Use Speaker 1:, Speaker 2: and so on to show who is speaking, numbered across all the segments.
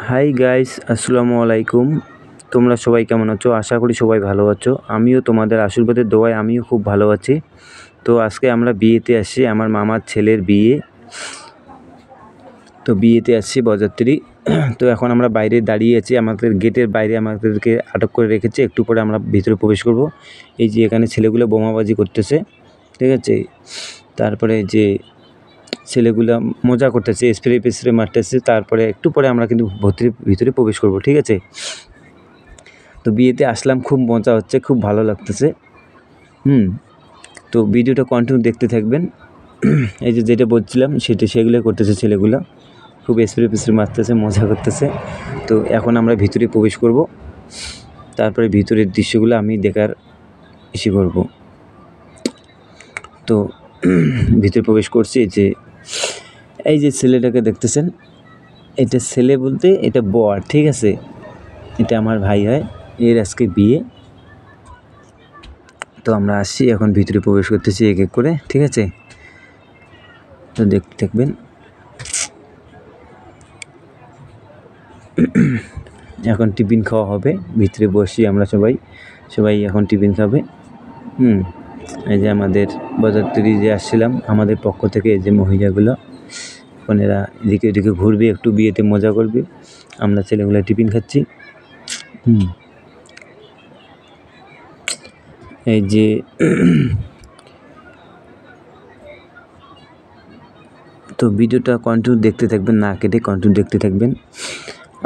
Speaker 1: Hi guys, আসসালামু আলাইকুম। তোমরা সবাই কেমন আছো? আশা করি সবাই ভালো আছো। আমিও তোমাদের আশীর্বাদের দোয়ায় আমিও খুব ভালো আছি। তো আজকে আমরা বিয়েতে আসছি, আমার মামার ছেলের বিয়ে। তো বিয়েতে আসছি বরযাত্রী। তো এখন আমরা বাইরে দাঁড়িয়ে আছি, আমাদের গেটের বাইরে আমাদেরকে আটক করে রেখেছে। একটু পরে আমরা ভিতরে প্রবেশ করব। এই যে এখানে ছেলেগুলো বোমাবাজি করতেছে, ঠিক আছে। তারপরে যে ছেলেগুলা মজা করতেছে, স্প্রে মারতেছে। তারপরে একটু পরে আমরা কিন্তু ভিতরে প্রবেশ করব, ঠিক আছে। তো বিয়েতে আসলাম, খুব মজা হচ্ছে, খুব ভালো লাগতেছে। তো ভিডিওটা কন্টিনিউ দেখতে থাকবেন। এই যে যেটা বলছিলাম সেগুলো করতেছে ছেলেগুলা, খুব স্প্রে মারতেছে, মজা করতেছে। তো এখন আমরা ভিতরে প্রবেশ করব, তারপরে ভিতরের দৃশ্যগুলো আমি দেখার ইসে করব। তো ভিতরে প্রবেশ করছি। এই যে ছেলেটাকে দেখতেছেন, এটা ছেলে বলতে এটা বর, ঠিক আছে। এটা আমার ভাই হয়, এর আজকে বিয়ে। তো আমরা আসছি, এখন ভিতরে প্রবেশ করতেছি এক এক করে, ঠিক আছে। তো দেখতে থাকবেন। এখন টিফিন খাওয়া হবে, ভিতরে বসি আমরা সবাই এখন টিফিন খাবে। এই যে আমাদের বরযাত্রী যে আসছিলাম আমাদের পক্ষ থেকে, এই যে মহিলাগুলো, এখন এরা এদিকে ওদিকে ঘুরবে, একটু বিয়েতে মজা করবে। আমরা ছেলেগুলো টিফিন খাচ্ছি। এই যে তো ভিডিওটা কন্টিনিউ দেখতে থাকবেন, না কেটে কন্টিনিউ দেখতে থাকবেন।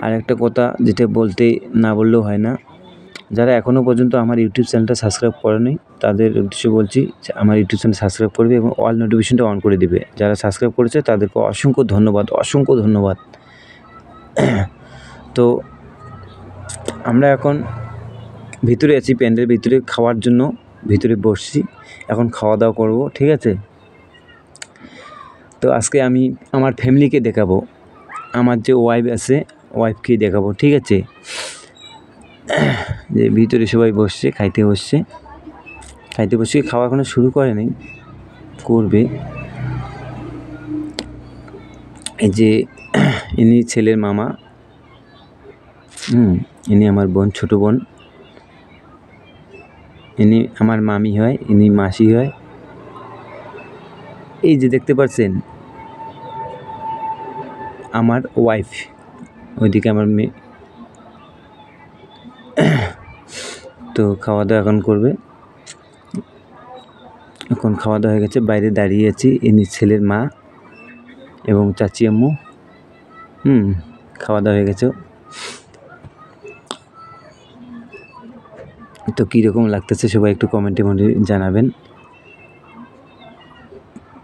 Speaker 1: আর একটা কথা যেটা বলতে না বললেও হয় না, যারা এখনও পর্যন্ত আমার ইউটিউব চ্যানেলটা সাবস্ক্রাইব করেনি তাদের উদ্দেশ্যে বলছি যে আমার ইউটিউব চ্যানেল সাবস্ক্রাইব করবে এবং অল নোটিফিকেশনটা অন করে দিবে। যারা সাবস্ক্রাইব করেছে তাদেরকে অসংখ্য ধন্যবাদ। তো আমরা এখন ভিতরে আছি, প্যান্ডেলের ভিতরে খাওয়ার জন্য ভিতরে বসছি, এখন খাওয়া দাওয়া করব, ঠিক আছে। তো আজকে আমি আমার ফ্যামিলিকে দেখাবো, আমার যে ওয়াইফ আছে ওয়াইফকে দেখাবো, ঠিক আছে। যে ভিতরে সবাই বসছে, খাইতে বসে খাওয়া এখনো শুরু করেনি, করবে। এই যে ইনি ছেলের মামা, ইনি আমার বোন, ছোট বোন। ইনি আমার মামি হয়, ইনি মাসি হয়। এই যে দেখতে পাচ্ছেন আমার ওয়াইফ, ওইদিকে আমার মেয়ে। তো খাওয়া দাওয়া এখন করবে। এখন খাওয়া দাওয়া হয়ে গেছে, বাইরে দাঁড়িয়ে আছি, ইনি ছেলের মা এবং চাচি আম্মু। খাওয়া দাওয়া হয়ে গেছে। তো কীরকম লাগতেছে সবাই একটু কমেন্টে জানাবেন।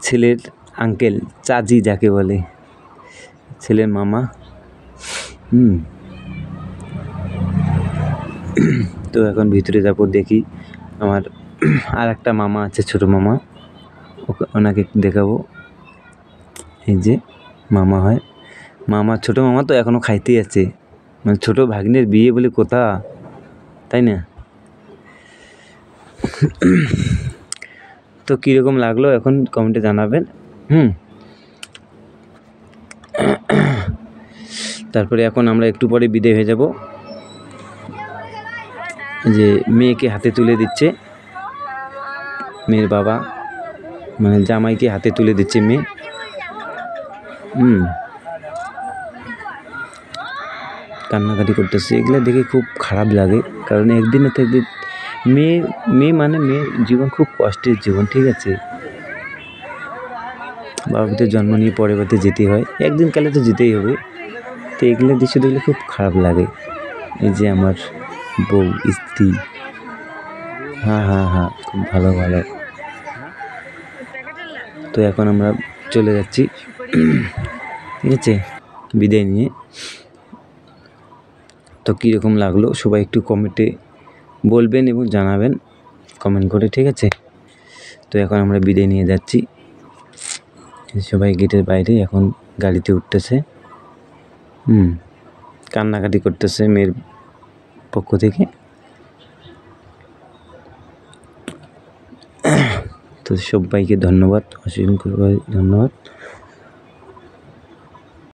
Speaker 1: ছেলের আঙ্কেল, চাচি যাকে বলে, ছেলের মামা। তো এখন ভিতরে যাব, দেখি আমার আর একটা মামা আছে, ছোট মামা, ওনাকে একটু দেখাবো। এই যে মামা হয়, ছোট মামা তো এখনও খাইতেই আছে, মানে ছোট ভাগ্নের বিয়ে বলে কথা, তাই না? তো কীরকম লাগলো এখন কমেন্টে জানাবেন। তারপরে এখন আমরা একটু পরে বিদায় হয়ে যাব। যে মেয়েকে হাতে তুলে দিচ্ছে মেয়ের বাবা, মানে জামাইকে হাতে তুলে দিচ্ছে মেয়ে। কান্নাকাটি করতেছে, এগুলো দেখে খুব খারাপ লাগে। কারণ একদিনে তো একদিন মেয়ের জীবন খুব কষ্টের জীবন, ঠিক আছে। বাবাতে জন্ম নিয়ে পরের বাড়িতে যেতে হয়, একদিন কালে তো যেতেই হবে। তো এগুলো দৃশ্য দেখলে খুব খারাপ লাগে। এই যে আমার বউ, স্ত্রী, হ্যাঁ খুব ভালো। তো এখন আমরা চলে যাচ্ছি, ঠিক আছে, বিদায় নিয়ে। তো কীরকম লাগলো সবাই একটু কমেন্টে বলবেন এবং জানাবেন কমেন্ট করে, ঠিক আছে। তো এখন আমরা বিদায় নিয়ে যাচ্ছি, সবাই গেটের বাইরে এখন গাড়িতে উঠতেছে। কান্নাকাটি করতেছে মেয়ের পক্ষ থেকে। তো সবাইকে ধন্যবাদ, অসংখ্য ধন্যবাদ।